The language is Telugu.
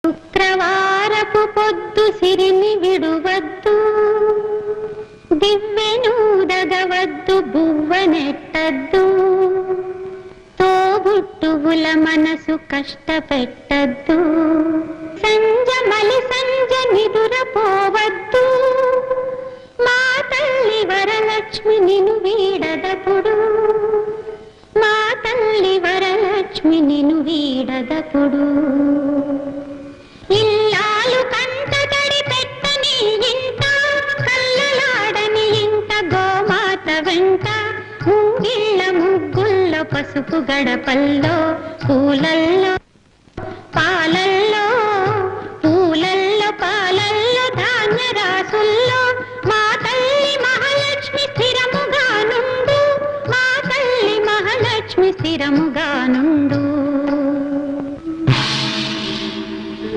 శుక్రవారపు పొద్దు సిరిని విడువద్దు, దివ్వెనూదగవద్దు, బువ్వనెట్టద్దు, తోబుట్టువుల మనసు కష్టపెట్టద్దు, సంజమలి సంజ నిదురపోవద్దు, మా తల్లి వరలక్ష్మి నిను వీడదపుడు, మా తల్లి వరలక్ష్మి నిను వీడదపుడు. ఇల్లాలు కంటతడి పెట్టని ఇంట, కళ్ళలాడని ఇంట, గోమాత వెంట, ముంగిళ్ళ ముగ్గుల్లో, పసుపు గడపల్లో, పూలల్లో